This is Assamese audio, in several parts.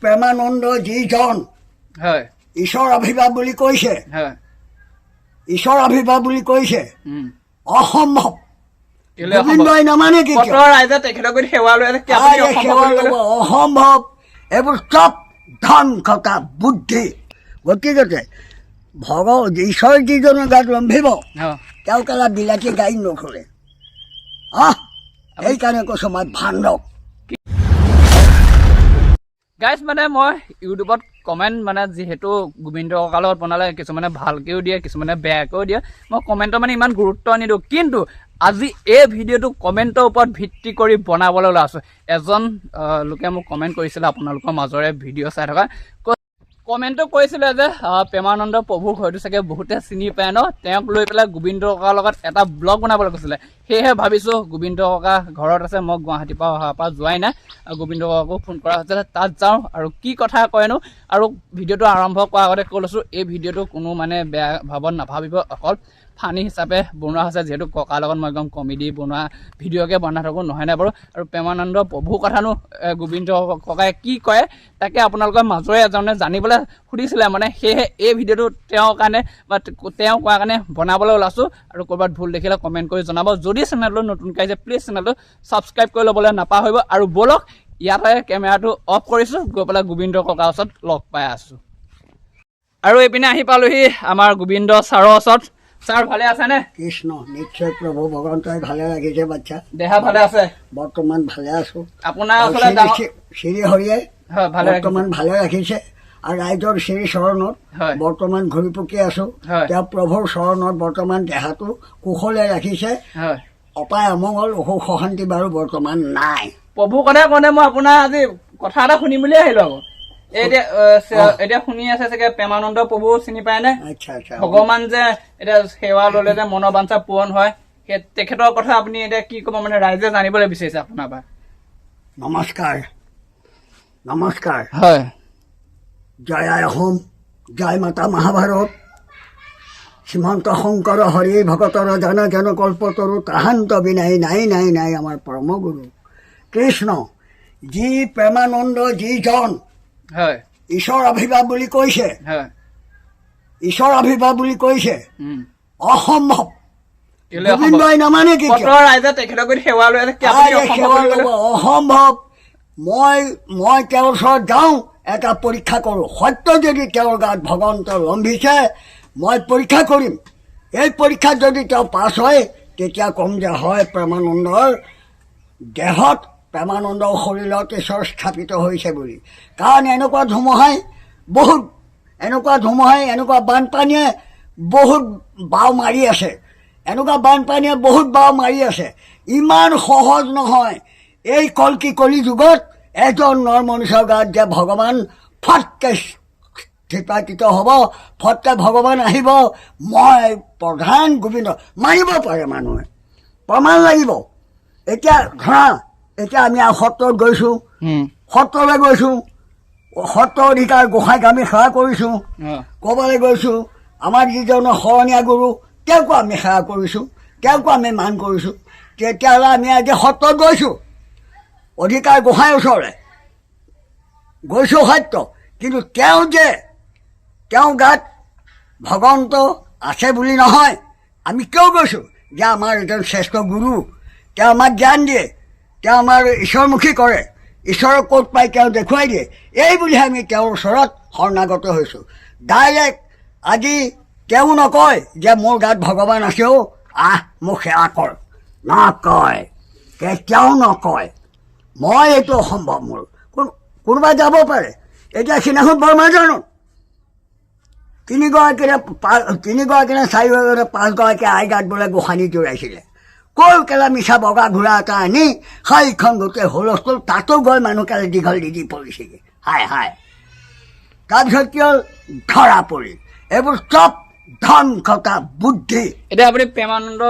প্ৰেমানন্দ যিজন ঈশ্বৰ আৱিৰ্ভাৱ বুলি কৈছে, ঈশ্বৰ আৱিৰ্ভাৱ বুলি কৈছে, অসম্ভৱ। গোবিন্দই নামানে কি অসম্ভৱ। এইবোৰ চব ধন ঘটা বুদ্ধি। গতিকে ঈশ্বৰ যিজনৰ গাত ৰন্ধিব তেওঁ কেলা বিলাতী গাড়ী নখলে। সেইকাৰণে কৈছো মই ভাণ্ডৱ। গাইজ মানে মই ইউটিউবত কমেণ্ট মানে যিহেতু গোবিন্দ ককাৰ লগত বনালে কিছুমানে ভালকৈও দিয়ে কিছুমানে বেয়াকৈও দিয়ে, মই কমেণ্টৰ মানে ইমান গুৰুত্ব নিদিওঁ। কিন্তু আজি এই ভিডিঅ'টো কমেণ্টৰ ওপৰত ভিত্তি কৰি বনাবলৈ ওলাইছোঁ। এজন লোকে মোক কমেণ্ট কৰিছিলে আপোনালোকৰ মাজৰে ভিডিঅ' চাই থকা। কমেণ্টটো কৰিছিলে যে প্ৰেমানন্দ প্ৰভুক হয়তো চাগে বহুতে চিনি পায় ন, তেওঁক লৈ পেলাই গোবিন্দ ককাৰ লগত এটা ব্লগ বনাবলৈ কৈছিলে। সেয়েহে ভাবিছোঁ গোবিন্দ ককা ঘৰত আছে, মই গুৱাহাটীৰ পৰা অহাৰ পৰা যোৱাই নাই। গোবিন্দ ককাকো ফোন কৰা হৈছিলে, তাত যাওঁ আৰু কি কথা কয়নো। আৰু ভিডিঅ'টো আৰম্ভ কৰাৰ আগতে কৈ লৈছোঁ, এই ভিডিঅ'টো কোনো মানে বেয়া ভাৱত নাভাবিব, অকল ফানি হিচাপে বনোৱা হৈছে। যিহেতু ককাৰ লগত মই একদম কমেডি বনোৱা ভিডিঅ'কে বনাই থাকোঁ, নহয় নাই বাৰু। আৰু প্ৰেমানন্দ প্ৰভুৰ কথানো গোবিন্দ ককাই কি কয় তাকে আপোনালোকৰ মাজৰে এজনে জানিবলৈ সুধিছিলে মানে। সেয়েহে এই ভিডিঅ'টো তেওঁৰ কাৰণে বা তেওঁ কোৱাৰ কাৰণে বনাবলৈ ওলাইছোঁ। আৰু ক'ৰবাত ভুল দেখিলে কমেণ্ট কৰি জনাব। যদি চেনেলটো নতুনকৈ আহিছে প্লিজ চেনেলটো ছাবস্ক্ৰাইব কৰি ল'বলৈ নাপাহৰিব। আৰু ব'লক ইয়াতে কেমেৰাটো অফ কৰিছোঁ, গৈ পেলাই গোবিন্দ ককাৰ ওচৰত লগ পাই আছোঁ। আৰু এইপিনে আহি পালোহি আমাৰ গোবিন্দ ছাৰৰ ওচৰত। ছাৰ ভালে আছেনে? কৃষ্ণ নিশ্চয় প্ৰভু ভগৱন্তই ভালে ৰাখিছে। বাচ্চা দেহা ভালে আছে? বৰ্তমান ভালে আছো। আপোনাৰ শ্ৰী হৰিয়ে বৰ্তমান ভালে ৰাখিছে। আৰু ৰাইজৰ শ্ৰী চৰণত বৰ্তমান ঘূৰি পকি আছো। তেওঁ প্ৰভুৰ চৰণত বৰ্তমান দেহাটো কুশলে ৰাখিছে। অপায় অমংগল অসুখ অশান্তি বাৰু বৰ্তমান নাই। প্ৰভুৰ কথা কওঁতে মই আপোনাৰ আজি কথা এটা শুনিম বুলি আহিলো আকৌ। এতিয়া শুনি আছে চাগে প্ৰেমানন্দ প্ৰভু চিনি পায় নে? ভগৱান যে এতিয়া সেৱা ললে যে মনৰ বাঞ্ছা পূৰণ হয়, সেই তেখেতৰ কথা আপুনি এতিয়া কি ক'ব মানে ৰাইজে জানিবলৈ বিচাৰিছে আপোনাৰ পৰা? নমস্কাৰ নমস্কাৰ। হয়। জয় আই অসম, জয় মাতা মহাভাৰত। শ্ৰীমন্ত শংকৰ হৰি ভকতৰ জন জন কল্পতৰু তাহান্ত বিনাই নাই নাই নাই আমাৰ পৰম গুৰু কৃষ্ণ। যি প্ৰেমানন্দ যিজন ঈশ্বৰ আৱিৰ্ভাৱ বুলি কৈছে, ঈশ্বৰ আৱিৰ্ভাৱ বুলি কৈছে, অসম্ভৱ। গোবিন্দই নামানে কি অসম্ভৱ। মই তেওঁৰ ওচৰত যাওঁ, এটা পৰীক্ষা কৰোঁ। সত্য যদি তেওঁৰ গাত ভগৱন্ত লম্ভিছে মই পৰীক্ষা কৰিম। এই পৰীক্ষাত যদি তেওঁ পাছ হয় তেতিয়া ক'ম যে হয় প্ৰেমানন্দৰ দেহত প্ৰেমানন্দৰ শৰীৰত ঈশ্বৰ স্থাপিত হৈছে বুলি। কাৰণ এনেকুৱা ধুমুহাই এনেকুৱা বানপানীয়ে বহুত বাও মাৰি আছে, এনেকুৱা বানপানীয়ে বহুত বাও মাৰি আছে। ইমান সহজ নহয় এই কলি যুগত এজন নৰ মনুষ্যৰ গাত যে ভগৱান ফটকে স্থাপিত হ'ব, ফটকে ভগৱান আহিব। মই প্ৰধান গোবিন্দ মাৰিব পাৰে মানুহে, প্ৰমাণ লাগিব। এতিয়া ধৰা এতিয়া আমি সত্ৰত গৈছোঁ, সত্ৰলৈ গৈছোঁ, সত্ৰ অধিকাৰ গোসাঁইক আমি সেৱা কৰিছোঁ। ক'ৰবালৈ গৈছোঁ, আমাৰ যিজন শৰণীয়া গুৰু তেওঁকো আমি সেৱা কৰিছোঁ, তেওঁকো আমি মান কৰিছোঁ। তেতিয়াহ'লে আমি আজি সত্ৰত গৈছোঁ, অধিকাৰ গোসাঁইৰ ওচৰলৈ গৈছোঁ সত্য। কিন্তু তেওঁ গাত ভগৱন্ত আছে বুলি নহয়। আমি কিয় গৈছোঁ? যে আমাৰ এজন শ্ৰেষ্ঠ গুৰু, তেওঁ আমাক জ্ঞান দিয়ে, তেওঁ আমাৰ ঈশ্বৰমুখী কৰে, ঈশ্বৰক ক'ত পাই তেওঁ দেখুৱাই দিয়ে। এই বুলিহে আমি তেওঁৰ ওচৰত শৰণাগত হৈছোঁ। ডাইৰেক্ট আজি তেওঁ নকয় যে মোৰ গাত ভগৱান আছেও মোক সেৱা কৰ, নকয়, কেতিয়াও নকয়। মই এইটো অসম্ভৱ। মোৰ কোনোবাই যাব পাৰে। এতিয়া সিদিনাখন বৰমাজানত তিনিগৰাকী নে চাৰিগৰাকী 5গৰাকী আই গাত বোলে গোসাঁনী জোৰাইছিলে। ক'ল কেলা মিছা বগা ঘোঁৰা এটা আনি সেইখন গোটেই হুলস্থুল, তাতো গৈ মানুহ কেলা দীঘল দি পৰিছেগৈ। হাই তাৰপিছত কি হ'ল? ধৰা পৰিল। এইবোৰ চব ধন ঘটা বুদ্ধি। এতিয়া আপুনি প্ৰেমানন্দ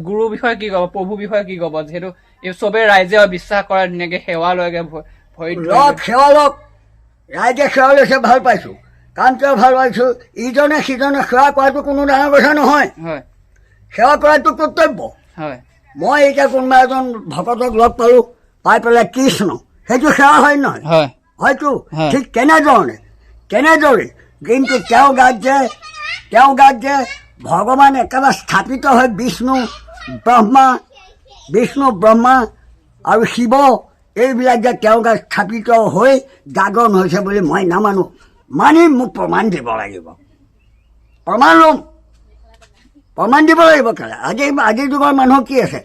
গুৰুৰ বিষয়ে কি ক'ব, প্ৰভুৰ বিষয়ে কি ক'ব? যিহেতু এই চবেই ৰাইজে বিশ্বাস কৰে, ধুনীয়াকৈ সেৱা লয়গৈ, সেৱা লওক। ৰাইজে সেৱা লৈছে, ভাল পাইছোঁ। কাৰণ কিয় ভাল পাইছোঁ? ইজনে সিজনে সেৱা কৰাটো কোনো ডাঙৰ কথা নহয়। সেৱা কৰাটো কৰ্তব্য। মই এতিয়া কোনোবা এজন ভকতক লগ পালোঁ, পাই পেলাই কৃষ্ণ, সেইটো সেৱা হয় নহয়? হয়তো হয়। ঠিক তেনেদৰে কিন্তু তেওঁ গাত যে ভগৱান একেবাৰে স্থাপিত হয় বিষ্ণু ব্ৰহ্মা আৰু শিৱ এইবিলাক যে তেওঁ গাত স্থাপিত হৈ জাগৰণ হৈছে বুলি মই নামানো। মানিম, মোক প্ৰমাণ দিব লাগিব, প্ৰমাণ দিব লাগিব। কেলে আজিৰ যুগৰ মানুহ কি আছে?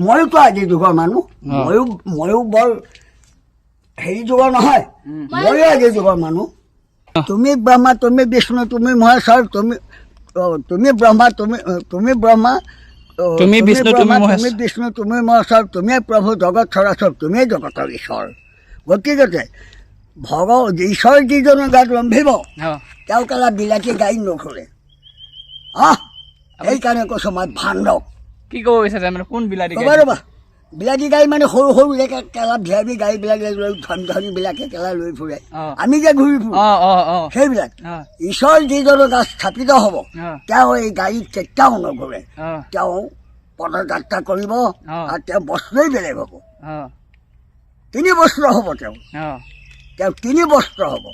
ময়োতো আজিৰ যুগৰ মানুহ, ময়ো বৰ হেৰি যুগৰ নহয়, ময়ো আজিৰ যুগৰ মানুহ। তুমি ব্ৰহ্মা, তুমি বিষ্ণু, তুমি মহেশ্বৰ, তুমি ব্ৰহ্মা, তুমি ব্ৰহ্মা, তুমি বিষ্ণু, তুমি মহেশ্বৰ। তুমি বিষ্ণু, তুমি মহেশ্বৰ, তুমিয়ে প্ৰভু জগত চৰাচৰ, তুমিয়ে জগতৰ ঈশ্বৰ। গতিকে ঈশ্বৰ যিজনৰ গাত ৰন্ধিব তেওঁ কেলা বিলাতী গাই নুঘূৰে। সেইকাৰণে কৈছো মই ভাণ্ডক। কি ক'ব বিচাৰে মানে কোন বিলাতী ক'বা ৰ'বা, বিলাতী গাই মানে সৰু সৰু কেলা ভিয়াবি গাইবিলাকে লৈ ধনীবিলাকে কেলা লৈ ফুৰে, আমি যে ঘূৰি ফুৰো সেইবিলাক। ঈশ্বৰ যিজনৰ গাত স্থাপিত হ'ব তেওঁ এই গাড়ীত কেতিয়াও নঘূৰে। তেওঁ পদযাত্ৰা কৰিব আৰু তেওঁ বস্ত্ৰই বেলেগ হ'ব, 3 বস্ত্ৰ হ'ব। তেওঁ 3 বস্ত্ৰ হ'ব।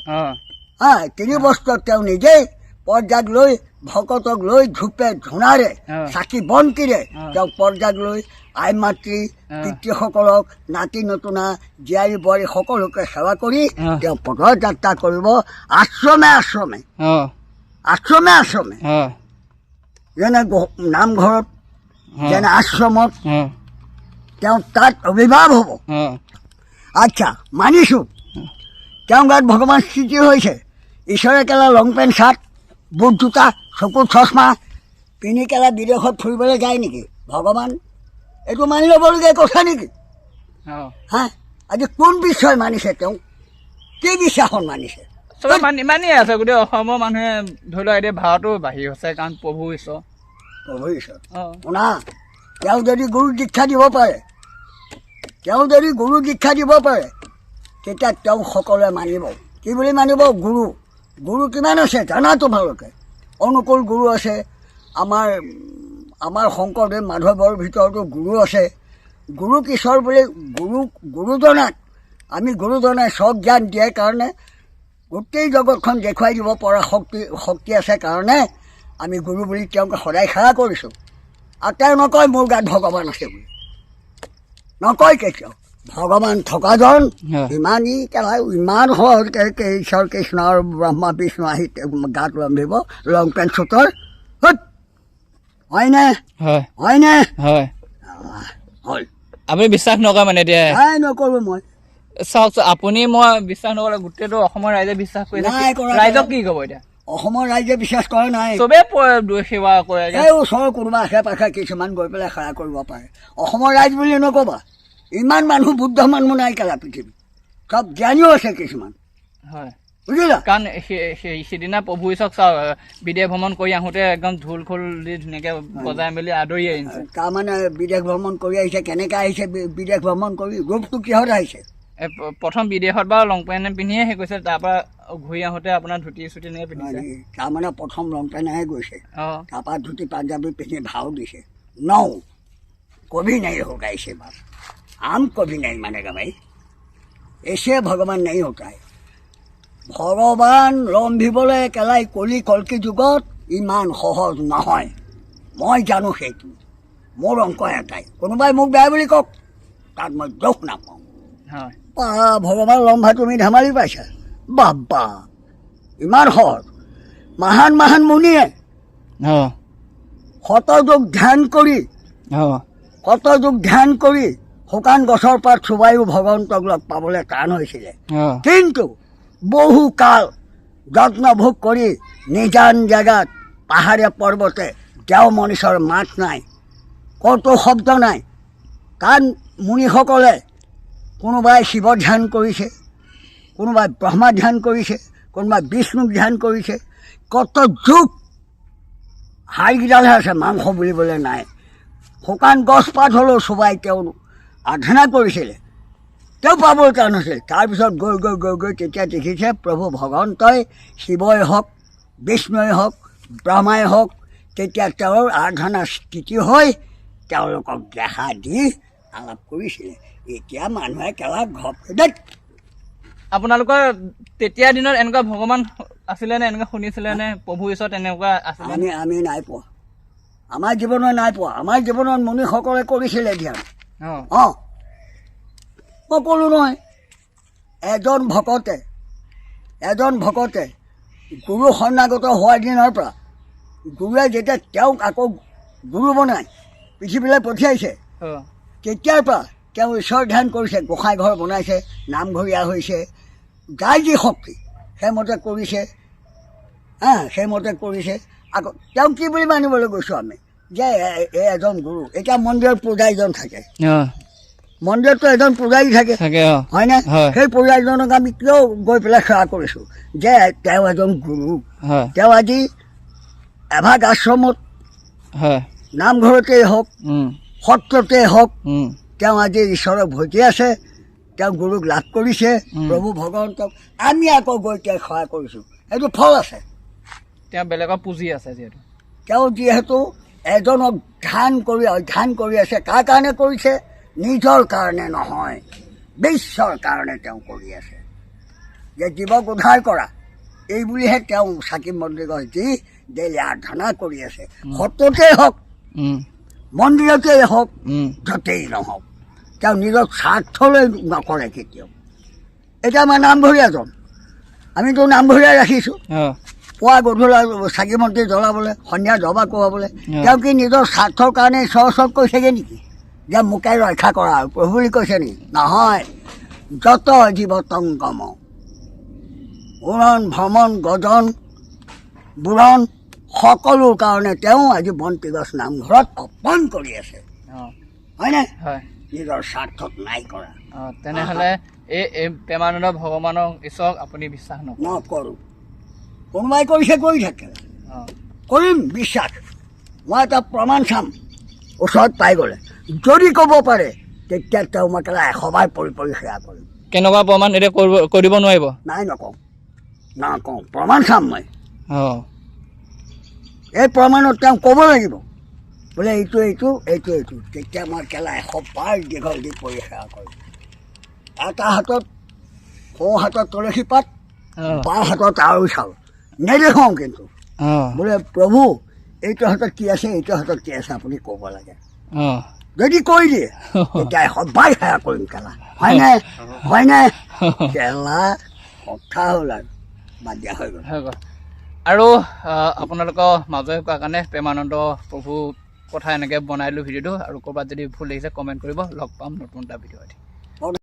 3 বস্ত্ৰত তেওঁ নিজেই পৰ্যাগ লৈ ভকতক লৈ ধূপে ধূনাৰে চাকি বন্তিৰে তেওঁ পৰ্যাগ লৈ আই মাতৃ পিতৃসকলক নাতি নতুনা জীয়াৰী বোৱাৰী সকলোকে সেৱা কৰি তেওঁ পদযাত্ৰা কৰিব আশ্ৰমে। যেনে নামঘৰত যেনে আশ্ৰমত তেওঁ তাত অভিভাৱ হ'ব। আচ্ছা, মানিছো তেওঁ গাত ভগৱান স্থিতি হৈছে। ঈশ্বৰে কেলা লং পেণ্ট চাৰ্ট, বুট জোতা, চকুত চশমা পিন্ধি কেলা বিদেশত ফুৰিবলৈ যায় নেকি ভগৱান? এইটো মানি ল'বলগীয়া কথা নেকি? আজি কোন বিশ্বই মানিছে? তেওঁ কি বিশ্বাসত মানিছে? চবে মানিয়ে আছে। গোটেই অসমৰ মানুহে ধৰি লওক এতিয়া ভাৰতো বাঢ়ি হৈছে কাৰণ প্ৰভু ঈশ্বৰ। শুনা, তেওঁ যদি গুৰু দীক্ষা দিব পাৰে তেতিয়া তেওঁ সকলোৱে মানিব। কি বুলি মানিব? গুৰু কিমান আছে জানা তোমালোকে? অনুকূল গুৰু আছে, আমাৰ শংকৰদেৱ মাধৱৰ ভিতৰতো গুৰু আছে। গুৰু কিশোৰ বুলি গুৰুজনাক আমি গুৰুজনাই চব জ্ঞান দিয়াৰ কাৰণে গোটেই জগতখন দেখুৱাই দিব পৰা শক্তি আছে কাৰণে আমি গুৰু বুলি তেওঁক সদায় সেৱা কৰিছোঁ। আৰু তেওঁ নকয় মোৰ গাত ভগৱান আছে বুলি, নকয় কেতিয়াও। ভগৱান থকাজন ইমান সহজকৈ ঈশ্বৰ কৃষ্ণ আৰু ব্ৰহ্মা বিষ্ণু আহি গাত ৰন্ধিব লং পেণ্ট চুটৰ। হয়নে? হ'ল। আপুনি বিশ্বাস নকৰে মানে এতিয়া? নকৰোঁ মই। চাওক, আপুনি মই বিশ্বাস নকৰে, গোটেইটো অসমৰ ৰাইজে বিশ্বাস কৰি ৰাইজক কি ক'ব এতিয়া? অসমৰ ৰাইজে বিশ্বাস কৰা নাই। চবেই সেৱা কৰে। এই ওচৰৰ কোনোবা আশে পাশে কিছুমান গৈ পেলাই সেৱা কৰিব পাৰে। অসমৰ ৰাইজ বুলি নক'বা। ইমান মানুহ বুদ্ধ মানুহ নাই কেলা পৃথিৱীত, চব জ্ঞানীও আছে কিছুমান। বুজিলা? কাৰণ সিদিনা প্ৰভু ঈশ্বৰক চাওক, বিদেশ ভ্ৰমণ কৰি আহোঁতে একদম ঢোল খোল দি ধুনীয়াকৈ বজাই মেলি আদৰি আহিছে। তাৰমানে বিদেশ ভ্ৰমণ কৰি আহিছে। কেনেকৈ আহিছে বিদেশ ভ্ৰমণ কৰি? ৰূপটো কিহত আহিছে? প্ৰথম বিদেশত বাৰু লং পেণ্ট পিন্ধিয়ে সেই কৈছে, তাৰপৰা ঘূৰি আহোঁতে আপোনাৰ ধুতি চুটি এনেকৈ পিন্ধিছে। তাৰমানে প্ৰথম লং পেণ্টহে গৈছে, তাৰপৰা ধুতি পাঞ্জাবী পিন্ধি ভাও দিছে। কবি নাই হোগা ऐसे बात, आम कभी नहीं मानेगा भाई, ऐसे भगवान नहीं होता है। ভগৱান ৰন্ধিবলৈ একেলাই কলকি যুগত ইমান সহজ নহয়, মই জানো সেইটো। মোৰ অংক এটাই, কোনোবাই মোক বেয়া বুলি কওক, তাত মই দুখ নাপাওঁ। ভগৱান ৰন্ধা তুমি ধেমালি পাইছা? বাবা, ইমান সহজ। মহান মুনিয়ে শতযুগ ধ্যান কৰি শুকান গছৰ পাত চুবাইও ভগৱন্তক লগ পাবলৈ টান হৈছিলে। কিন্তু বহু কাল যত্ন ভোগ কৰি নিজান জেগাত পাহাৰে পৰ্বতে দেও মনীষৰ মাত নাই, ক'তো শব্দ নাই। কাৰণ মুনিসকলে কোনোবাই শিৱ ধ্যান কৰিছে, কোনোবাই ব্ৰহ্মা ধ্যান কৰিছে, কোনোবাই বিষ্ণুক ধ্যান কৰিছে। কত যুগ হাড়কেইডালহে আছে, মাংস বুলিবলৈ নাই। শুকান গছপাত হ'লেও চুবাই তেওঁ আৰাধনা কৰিছিলে, তেওঁ পাবলৈ টান হৈছিল। তাৰপিছত গৈ তেতিয়া দেখিছে প্ৰভু ভগৱন্তই, শিৱই হওক বিষ্ণুৱে হওক ব্ৰহ্মাই হওক, তেতিয়া তেওঁৰ আৰাধনা স্থিতি হৈ তেওঁলোকক দেখা দি আলাপ কৰিছিলে। এতিয়া মানুহে কেলা ঘপ আপোনালোকৰ তেতিয়া দিনত এনেকুৱা ভগৱান আছিলে নে এনেকুৱা শুনিছিলে নে প্ৰভু ঈশ্বৰ তেনেকুৱা আছিলে আমি নাই পোৱা আমাৰ জীৱনত নাই পোৱা আমাৰ জীৱনত মুনিসকলে কৰিছিলে ধ্যান অঁ মই ক'লো নহয় এজন ভকতে গুৰু শৰণাগত হোৱাৰ দিনৰ পৰা গুৰুৱে যেতিয়া তেওঁক আকৌ গুৰু বনাই পৃথিৱীলৈ পঠিয়াইছে তেতিয়াৰ পৰা তেওঁ ঈশ্বৰ ধ্যান কৰিছে গোসাঁই ঘৰ বনাইছে নামঘৰীয়া হৈছে যাৰ যি শক্তি সেইমতে কৰিছে সেইমতে কৰিছে আকৌ তেওঁ কি বুলি মানিবলৈ গৈছোঁ আমি যে এই এজন গুৰু এতিয়া মন্দিৰত পূজাৰীজন থাকে মন্দিৰততো এজন পূজাৰী থাকে হয়নে সেই পূজাৰীজনক আমি কিয় গৈ পেলাই সেৱা কৰিছোঁ যে তেওঁ এজন গুৰু তেওঁ আজি এভাগ আশ্ৰমত নামঘৰতেই হওক সত্ৰতেই হওক তেওঁ আজি ঈশ্বৰৰ ভজি আছে তেওঁ গুৰুক লাভ কৰিছে প্ৰভু ভগৱন্তক আমি আকৌ গৈ তেওঁক সেৱা কৰিছোঁ সেইটো ফল আছে তেওঁ বেলেগৰ পুঁজি আছে যিহেতু তেওঁ যিহেতু এজনক অধ্যয়ন কৰি আছে কাৰ কাৰণে কৰিছে নিজৰ কাৰণে নহয় বিশ্বৰ কাৰণে তেওঁ কৰি আছে যে জীৱক উদ্ধাৰ কৰা এই বুলিহে তেওঁ চাকি মন্দিৰ গছ দি ডেইলি আৰাধনা কৰি আছে সত্ৰতেই হওক মন্দিৰতেই হওক য'তেই নহওক তেওঁ নিজৰ স্বাৰ্থলৈ নকৰে কেতিয়াও এতিয়া আমাৰ নামঘৰীয়াজন আমিতো নামঘৰীয়া ৰাখিছোঁ পুৱা গধূলা চাকি মন্তি জ্বলাবলৈ সন্ধিয়া দবা কোবাবলৈ তেওঁ কি নিজৰ স্বাৰ্থৰ কাৰণে ঈশ্বৰ কৈছেগৈ নেকি যে মোকে ৰক্ষা কৰা প্ৰভু বুলি কৈছে নেকি নহয় যত জীৱতংগম উৰণ ভ্ৰমণ গজন বুৰণ সকলোৰ কাৰণে তেওঁ আজি বন্তি গছ নামঘৰত অৰ্পণ কৰি আছে হয়নে নিজৰ স্বাৰ্থত নাই কৰা তেনেহ'লে এই প্ৰেমানন্দ ভগৱানক ঈশ্বৰক আপুনি বিশ্বাস নকৰোঁ কোনোবাই কৰিছে কৰি থাকে কৰিম বিশ্বাস মই এটা প্ৰমাণ চাম ওচৰত পাই গ'লে যদি ক'ব পাৰে তেতিয়া তেওঁ মই কেলা 100 বাৰ পৰি সেৱা কৰিম কেনেকুৱা প্ৰমাণ এতিয়া কৰিব নোৱাৰিব নাই নকওঁ প্ৰমাণ চাম মই এই প্ৰমাণত তেওঁ ক'ব লাগিব বোলে এইটো তেতিয়া মই কেলা 100 বাৰ দীঘল দি পৰি সেৱা কৰিম এটা হাতত সোঁ হাতত তুলসী পাত বাওঁ হাতত আৰু চাউল নেদেখাওঁ কিন্তু বোলে প্ৰভু এইটো হাতত কি আছে এইটো হাতত কি আছে আপুনি ক'ব লাগে যদি কৈ দিয়ে তেতিয়া 100 বাৰ সেৱা কৰিম কেলা হয়নে কেলা কথা হ'ল আৰু বাদ দিয়া হৈ গ'ল আৰু আপোনালোকৰ মাজে কোৱাৰ কাৰণে প্ৰেমানন্দ প্ৰভু কথা এনেকৈ বনাই দিলোঁ ভিডিঅ'টো আৰু ক'ৰবাত যদি ভুল লাগিছে কমেণ্ট কৰিব লগ পাম নতুন এটা ভিডিঅ'